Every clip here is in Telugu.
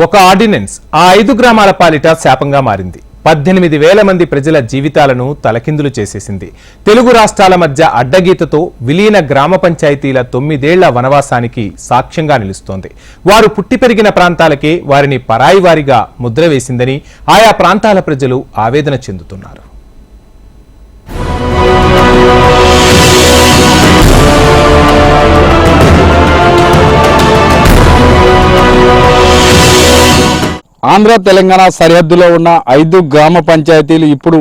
ఒక ఆర్డినెన్స్ ఆ 5 గ్రామాల పాలిట శాపంగా మారింది. 18,000 మంది ప్రజల జీవితాలను తలకిందులు చేసేసింది. తెలుగు రాష్ట్రాల మధ్య అడ్డగీతతో విలీన గ్రామ పంచాయతీల 9 ఏళ్ల వనవాసానికి సాక్ష్యంగా నిలుస్తోంది. వారు పుట్టి పెరిగిన ప్రాంతాలకే వారిని పరాయి వారిగా ముద్ర వేసిందని ఆయా ప్రాంతాల ప్రజలు ఆవేదన చెందుతున్నారు. ఆంధ్ర తెలంగాణ సరిహద్దులో ఉన్న 5 గ్రామ పంచాయతీలు ఇప్పుడు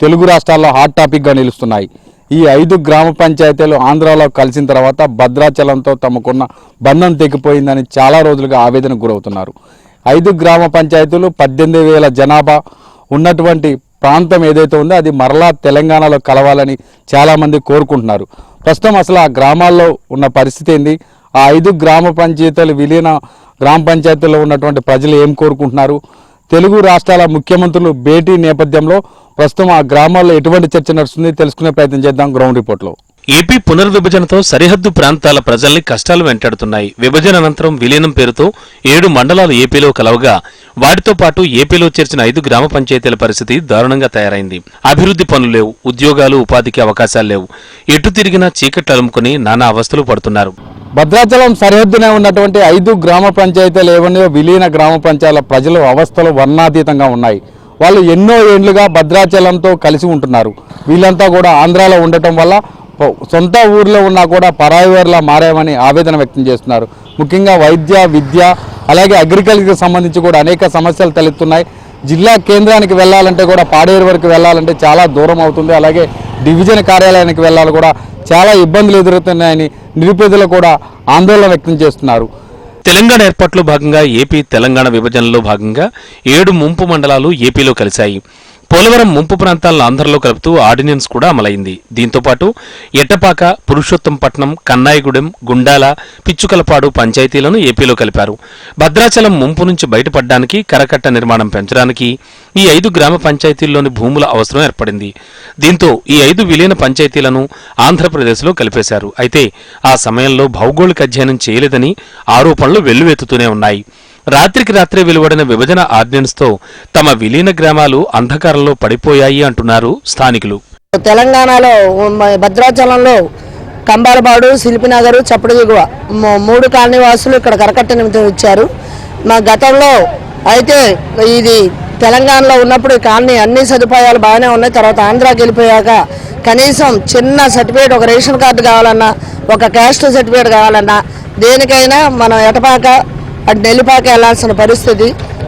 తెలుగు రాష్ట్రాల్లో హాట్ టాపిక్గా నిలుస్తున్నాయి. ఈ 5 గ్రామ పంచాయతీలు ఆంధ్రాలో కలిసిన తర్వాత భద్రాచలంతో తమకున్న బంధం తెగిపోయిందని చాలా రోజులుగా ఆవేదనకు గురవుతున్నారు. 5 గ్రామ పంచాయతీలు 18,000 జనాభా ఉన్నటువంటి ప్రాంతం ఏదైతే ఉందో అది మరలా తెలంగాణలో కలవాలని చాలామంది కోరుకుంటున్నారు. ప్రస్తుతం అసలు ఆ గ్రామాల్లో ఉన్న పరిస్థితి ఏంది, ఆ 5 గ్రామ పంచాయతీలు విలీన గ్రామ పంచాయతీల్లో ఉన్నటువంటి ప్రజలు ఏం కోరుకుంటున్నారు, తెలుగు రాష్ట్రాల ముఖ్యమంత్రులు భేటీ నేపథ్యంలో ప్రస్తుతం ఆ గ్రామాల్లో ఎటువంటి చర్చ నడుస్తుంది తెలుసుకునే ప్రయత్నం చేద్దాం గ్రౌండ్ రిపోర్ట్లో. ఏపీ పునర్విభజనతో సరిహద్దు ప్రాంతాల ప్రజల్ని కష్టాలు వెంటాడుతున్నాయి. విభజన అనంతరం విలీనం పేరుతో 7 మండలాలు ఏపీలో కలవగా వాటితో పాటు ఏపీలో చేర్చిన 5 గ్రామ పంచాయతీల పరిస్థితి దారుణంగా తయారైంది. అభివృద్ధి పనులు లేవు, ఉద్యోగాలు ఉపాధికి అవకాశాలు లేవు, ఎటు తిరిగినా చీకట్లు అలుముకుని నానా అవస్థలు పడుతున్నారు. భద్రాచలం సరిహద్దునే ఉన్నటువంటి 5 గ్రామ పంచాయతీలు ఏవన్నో విలీన గ్రామ పంచాయతీల ప్రజలు అవస్థలు వర్ణాతీతంగా ఉన్నాయి. వాళ్ళు ఎన్నో ఏళ్లుగా భద్రాచలంతో కలిసి ఉంటున్నారు. వీళ్ళంతా కూడా ఆంధ్రాలో ఉండటం వల్ల సొంత ఊర్లో ఉన్నా కూడా పరాయివారిలా మారామని ఆవేదన వ్యక్తం చేస్తున్నారు. ముఖ్యంగా వైద్య, విద్య, అలాగే అగ్రికల్చర్కి సంబంధించి కూడా అనేక సమస్యలు తలెత్తున్నాయి. జిల్లా కేంద్రానికి వెళ్ళాలంటే కూడా పాడేరు వరకు వెళ్ళాలంటే చాలా దూరం అవుతుంది. అలాగే డివిజన్ కార్యాలయానికి వెళ్ళాలి కూడా చాలా ఇబ్బందులు ఎదురవుతున్నాయని నిరుపేదలు కూడా ఆందోళన వ్యక్తం చేస్తున్నారు. తెలంగాణ ఏర్పాట్లో భాగంగా ఏపీ తెలంగాణ విభజనలో భాగంగా 7 ముంపు మండలాలు ఏపీలో కలిశాయి. పోలవరం ముంపు ప్రాంతాలను ఆంధ్రలో కలుపుతూ ఆర్డినెన్స్ కూడా అమలైంది. దీంతో పాటు ఎట్టపాక, పురుషోత్తంపట్నం, కన్నాయిగూడెం, గుండాల, పిచ్చుకలపాడు పంచాయతీలను ఏపీలో కలిపారు. భద్రాచలం ముంపు నుంచి బయటపడడానికి కరకట్ట నిర్మాణం పెంచడానికి ఈ 5 గ్రామ పంచాయతీల్లోని భూముల అవసరం ఏర్పడింది. దీంతో ఈ 5 విలీన పంచాయతీలను ఆంధ్రప్రదేశ్లో కలిపేశారు. అయితే ఆ సమయంలో భౌగోళిక అధ్యయనం చేయలేదని ఆరోపణలు వెల్లువెత్తుతూనే ఉన్నాయి. రాత్రికి రాత్రే వెలువడిన విభజన ఆర్డినెన్స్తో తమ విలీన గ్రామాలు అంధకారంలో పడిపోయాయి అంటున్నారు స్థానికులు. తెలంగాణలో భద్రాచలంలో కంబాలపాడు, శిల్పినగర్, చప్పుడు దిగువ 3 కాలనీ వాసులు ఇక్కడ కరకట్ట నిమిత్తం ఇచ్చారు. మా గతంలో అయితే ఇది తెలంగాణలో ఉన్నప్పుడు ఈ కాలనీ అన్ని సదుపాయాలు బాగానే ఉన్నాయి. తర్వాత ఆంధ్రాకి వెళ్ళిపోయాక కనీసం చిన్న సర్టిఫికేట్, ఒక రేషన్ కార్డు కావాలన్నా, ఒక క్యాస్ట్ సర్టిఫికేట్ కావాలన్నా, దేనికైనా మనం ఎటపాక అటు నెల్లిపాక వెళ్లాల్సిన పరిస్థితి.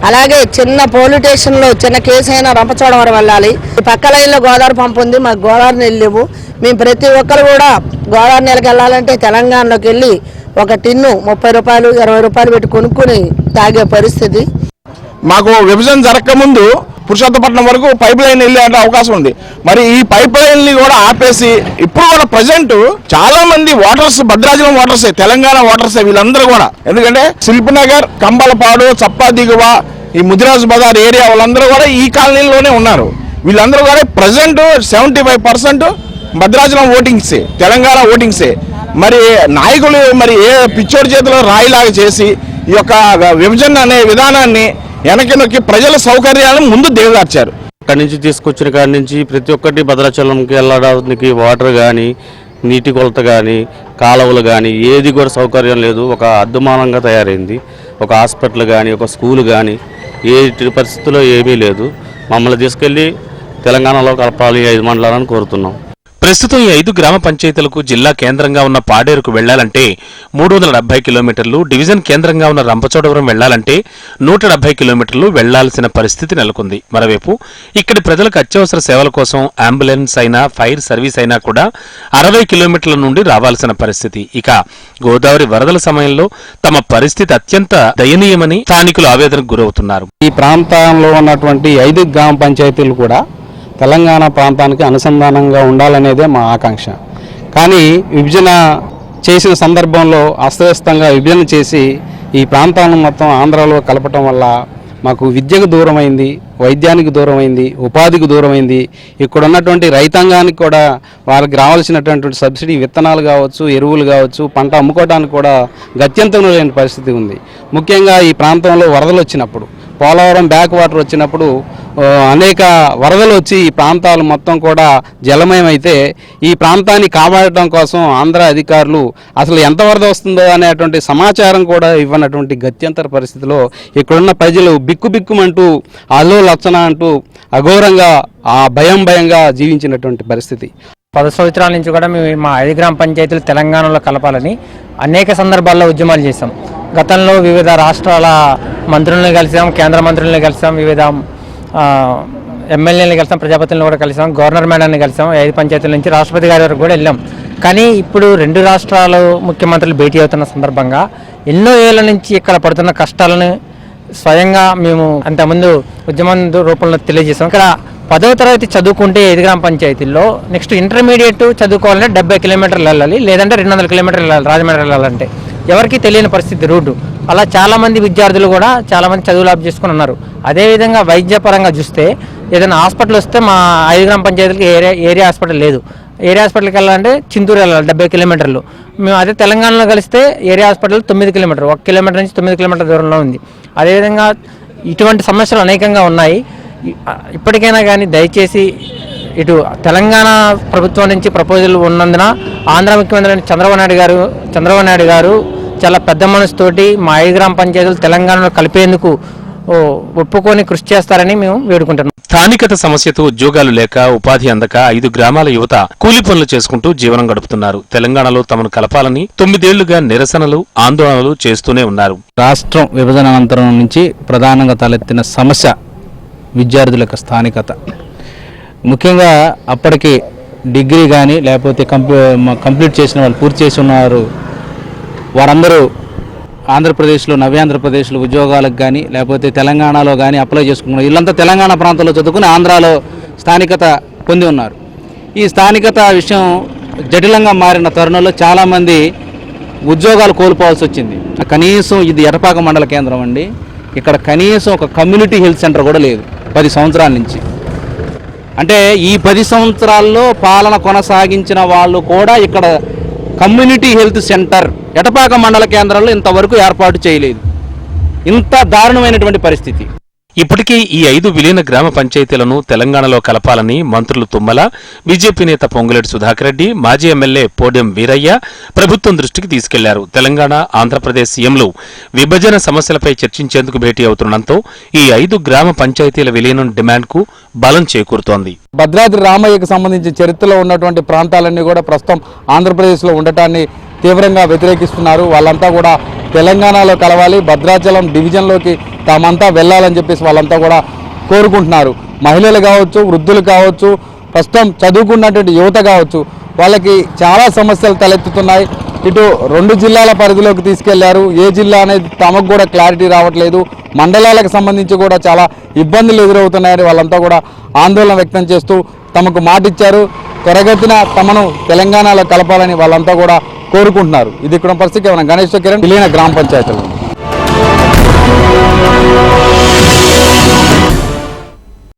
అలాగే చిన్న పోలీస్ స్టేషన్లో చిన్న కేసు అయినా రంపచోడవరం వెళ్ళాలి. పక్క లైన్లో గోదావరి పంపు ఉంది, మాకు గోదావరి నీళ్ళు లేవు. మేము ప్రతి ఒక్కరు కూడా గోదావరి నీళ్ళకి వెళ్ళాలంటే తెలంగాణలోకి వెళ్ళి ఒక టిన్ను 30 రూపాయలు 20 రూపాయలు పెట్టి కొనుక్కుని తాగే పరిస్థితి. మాకు విభజన జరగకముందు పురుషోత్తపట్నం వరకు పైప్ లైన్ వెళ్ళే అవకాశం ఉంది. మరి ఈ పైప్ లైన్ ని కూడా ఆపేసి ఇప్పుడు కూడా ప్రజెంట్ చాలా మంది ఓటర్స్, భద్రాచలం ఓటర్సే, తెలంగాణ ఓటర్సే వీళ్ళందరూ కూడా. ఎందుకంటే శిల్పినగర్, కంబలపాడు, చప్పా దిగువ, ఈ ముదిరాజు బజార్ ఏరియా వాళ్ళందరూ కూడా ఈ కాలనీలోనే ఉన్నారు. వీళ్ళందరూ కూడా ప్రజెంట్ 75% భద్రాచలం ఓటింగ్సే, తెలంగాణ ఓటింగ్సే. మరి నాయకులు మరి ఏ పిచ్చోడి చేతిలో రాయిలాగా చేసి ఈ యొక్క విభజన అనే విధానాన్ని వెనక్కి నొక్కి ప్రజల సౌకర్యాలను ముందు దిగజార్చారు. అక్కడి నుంచి తీసుకొచ్చిన కాడి నుంచి ప్రతి ఒక్కటి భద్రాచలంకి వెళ్ళడానికి వాటర్ కానీ, నీటి కొలత కానీ, కాలువలు కానీ ఏది కూడా సౌకర్యం లేదు. ఒక అద్దుమానంగా తయారైంది. ఒక హాస్పిటల్ కానీ, ఒక స్కూల్ కానీ ఏ పరిస్థితుల్లో ఏమీ లేదు. మమ్మల్ని తీసుకెళ్ళి తెలంగాణలో కలపాలి 5 మండలాలను కోరుతున్నాం. ప్రస్తుతం ఈ 5 గ్రామ పంచాయతీలకు జిల్లా కేంద్రంగా ఉన్న పాడేరుకు వెళ్లాలంటే 370 కిలోమీటర్లు, డివిజన్ కేంద్రంగా ఉన్న రంపచోడవరం వెళ్లాలంటే 170 కిలోమీటర్లు వెళ్లాల్సిన పరిస్థితి నెలకొంది. మరోవైపు ఇక్కడి ప్రజలకు అత్యవసర సేవల కోసం అంబులెన్స్ అయినా, ఫైర్ సర్వీస్ అయినా కూడా 60 కిలోమీటర్ల నుండి రావాల్సిన పరిస్థితి. ఇక గోదావరి వరదల సమయంలో తమ పరిస్థితి అత్యంత దయనీయమని స్థానికులు ఆవేదనకు గురవుతున్నారు. ఈ ప్రాంతంలో ఉన్నటువంటి 5 గ్రామ పంచాయతీలు కూడా తెలంగాణ ప్రాంతానికి అనుసంధానంగా ఉండాలనేదే మా ఆకాంక్ష. కానీ విభజన చేసిన సందర్భంలో అస్తవ్యస్తంగా విభజన చేసి ఈ ప్రాంతాలను మొత్తం ఆంధ్రాలో కలపటం వల్ల మాకు విద్యకు దూరమైంది, వైద్యానికి దూరమైంది, ఉపాధికి దూరమైంది. ఇక్కడ ఉన్నటువంటి రైతాంగానికి కూడా వాళ్ళకి రావాల్సినటువంటి సబ్సిడీ విత్తనాలు కావచ్చు, ఎరువులు కావచ్చు, పంట అమ్ముకోవడానికి కూడా గత్యంతరం లేని పరిస్థితి ఉంది. ముఖ్యంగా ఈ ప్రాంతంలో వరదలు వచ్చినప్పుడు, పోలవరం బ్యాక్ వాటర్ వచ్చినప్పుడు అనేక వరదలు వచ్చి ఈ ప్రాంతాలు మొత్తం కూడా జలమయమైతే ఈ ప్రాంతాన్ని కాపాడటం కోసం ఆంధ్ర అధికారులు అసలు ఎంత వరద వస్తుందో అనేటువంటి సమాచారం కూడా ఇవ్వనటువంటి గత్యంతర పరిస్థితిలో ఇక్కడున్న ప్రజలు బిక్కుబిక్కుమంటూ అల్లో లచ్చన అంటూ అఘోరంగా ఆ భయంగా జీవించినటువంటి పరిస్థితి. 10 సంవత్సరాల నుంచి కూడా మేము మా 5 గ్రామ పంచాయతీలు తెలంగాణలో కలపాలని అనేక సందర్భాల్లో ఉద్యమాలు చేశాం. గతంలో వివిధ రాష్ట్రాల మంత్రులను కలిసాం, కేంద్ర మంత్రులను కలిసాం, వివిధ ఎమ్మెల్యేలను కలిసాం, ప్రజాపతిని కూడా కలిసాం, గవర్నర్ మేడాన్ని కలిసాం. 5 పంచాయతీల నుంచి రాష్ట్రపతి గారి వరకు కూడా వెళ్ళాం. కానీ ఇప్పుడు 2 రాష్ట్రాలు ముఖ్యమంత్రులు భేటీ అవుతున్న సందర్భంగా ఎన్నో ఏళ్ల నుంచి ఇక్కడ పడుతున్న కష్టాలను స్వయంగా మేము అంతకుముందు ఉద్యమం రూపంలో తెలియజేసాం. ఇక్కడ 10వ తరగతి చదువుకుంటే 5 గ్రామ పంచాయతీల్లో నెక్స్ట్ ఇంటర్మీడియట్ చదువుకోవాలంటే 70 కిలోమీటర్లు వెళ్ళాలి, లేదంటే 200 కిలోమీటర్లు వెళ్ళాలి రాజమండ్రి వెళ్ళాలంటే. ఎవరికి తెలియని పరిస్థితి రోడ్డు. అలా చాలామంది విద్యార్థులు కూడా చాలామంది చదువులు ఆపు చేసుకుని ఉన్నారు. అదేవిధంగా వైద్యపరంగా చూస్తే ఏదైనా హాస్పిటల్ వస్తే మా 5 గ్రామ పంచాయతీలకి ఏరియా హాస్పిటల్ లేదు. ఏరియా హాస్పిటల్కి వెళ్ళాలంటే చింతూరు వెళ్ళాలి 70 కిలోమీటర్లు. మేము అదే తెలంగాణలో కలిస్తే ఏరియా హాస్పిటల్ 9 కిలోమీటర్లు, 1 కిలోమీటర్ నుంచి 9 కిలోమీటర్ల దూరంలో ఉంది. అదేవిధంగా ఇటువంటి సమస్యలు అనేకంగా ఉన్నాయి. ఇప్పటికైనా కానీ దయచేసి ఇటు తెలంగాణ ప్రభుత్వం నుంచి ప్రపోజల్ ఉన్నందున ఆంధ్ర ముఖ్యమంత్రి చంద్రబాబు నాయుడు గారు చాలా పెద్ద మనసుతోటి మా 5 గ్రామ పంచాయతీలు తెలంగాణలో కలిపేందుకు ఒప్పుకొని కృషి చేస్తారని మేము వేడుకుంటున్నాం. స్థానికత సమస్యతో ఉద్యోగాలు లేక ఉపాధి అందక 5 గ్రామాల యువత కూలి పనులు చేసుకుంటూ జీవనం గడుపుతున్నారు. తెలంగాణలో తమను కలపాలని 9 ఏళ్లుగా నిరసనలు, ఆందోళనలు చేస్తూనే ఉన్నారు. రాష్ట్రం విభజన అనంతరం నుంచి ప్రధానంగా తలెత్తిన సమస్య విద్యార్థుల స్థానికత. ముఖ్యంగా అప్పటికి డిగ్రీ కానీ లేకపోతే కంప్లీట్ చేసిన వాళ్ళు, పూర్తి చేసి ఉన్నారు వారందరూ ఆంధ్రప్రదేశ్లో, నవ్యాంధ్రప్రదేశ్లో ఉద్యోగాలకు కానీ లేకపోతే తెలంగాణలో కానీ అప్లై చేసుకున్నారు. వీళ్ళంతా తెలంగాణ ప్రాంతంలో చదువుకుని ఆంధ్రాలో స్థానికత పొంది ఉన్నారు. ఈ స్థానికత విషయం జటిలంగా మారిన తరుణంలో చాలామంది ఉద్యోగాలు కోల్పోవాల్సి వచ్చింది. కనీసం ఇది ఎర్రపాక మండల కేంద్రం అండి, ఇక్కడ కనీసం ఒక కమ్యూనిటీ హెల్త్ సెంటర్ కూడా లేదు 10 సంవత్సరాల నుంచి. అంటే ఈ 10 సంవత్సరాల్లో పాలన కొనసాగించిన వాళ్ళు కూడా ఇక్కడ కమ్యూనిటీ హెల్త్ సెంటర్ ఎటపాక మండల కేంద్రంలో ఇంతవరకు ఏర్పాటు చేయలేదు. ఇంత దారుణమైనటువంటి పరిస్థితి. ఇప్పటికే ఈ 5 విలీన గ్రామ పంచాయతీలను తెలంగాణలో కలపాలని మంత్రులు తుమ్మల, బీజేపీ నేత పొంగులేటి సుధాకర్ రెడ్డి, మాజీ ఎమ్మెల్యే పోడెం వీరయ్య ప్రభుత్వం దృష్టికి తీసుకెళ్లారు. తెలంగాణ, ఆంధ్రప్రదేశ్ సీఎంలు విభజన సమస్యలపై చర్చించేందుకు భేటీ అవుతుండటంతో ఈ 5 గ్రామ పంచాయతీల విలీనం డిమాండ్కు బలం చేకూరుతోంది. భద్రాద్రి రామయ్యకు సంబంధించి చరిత్రలో ఉన్నటువంటి ప్రాంతాలన్నీ కూడా ప్రస్తుతం ఆంధ్రప్రదేశ్లో ఉండటాన్ని తీవ్రంగా వ్యతిరేకిస్తున్నారు. వాళ్ళంతా కూడా తెలంగాణలో కలవాలి, భద్రాచలం డివిజన్లోకి తామంతా వెళ్ళాలని చెప్పేసి వాళ్ళంతా కూడా కోరుకుంటున్నారు. మహిళలు కావచ్చు, వృద్ధులు కావచ్చు, ప్రస్తుతం చదువుకున్నటువంటి యువత కావచ్చు, వాళ్ళకి చాలా సమస్యలు తలెత్తుతున్నాయి. ఇటు 2 జిల్లాల పరిధిలోకి తీసుకెళ్లారు. ఏ జిల్లా అనేది తమకు కూడా క్లారిటీ రావట్లేదు. మండలాలకు సంబంధించి కూడా చాలా ఇబ్బందులు ఎదురవుతున్నాయని వాళ్ళంతా కూడా ఆందోళన వ్యక్తం చేస్తూ తమకు మాటిచ్చారు. త్వరగతిన తమను తెలంగాణలో కలపాలని వాళ్ళంతా కూడా కోరుకుంటున్నారు. ఇది ఇక్కడ పరిస్థితి. గణేష్ కిరణ్, విలీన గ్రామ పంచాయతీలు.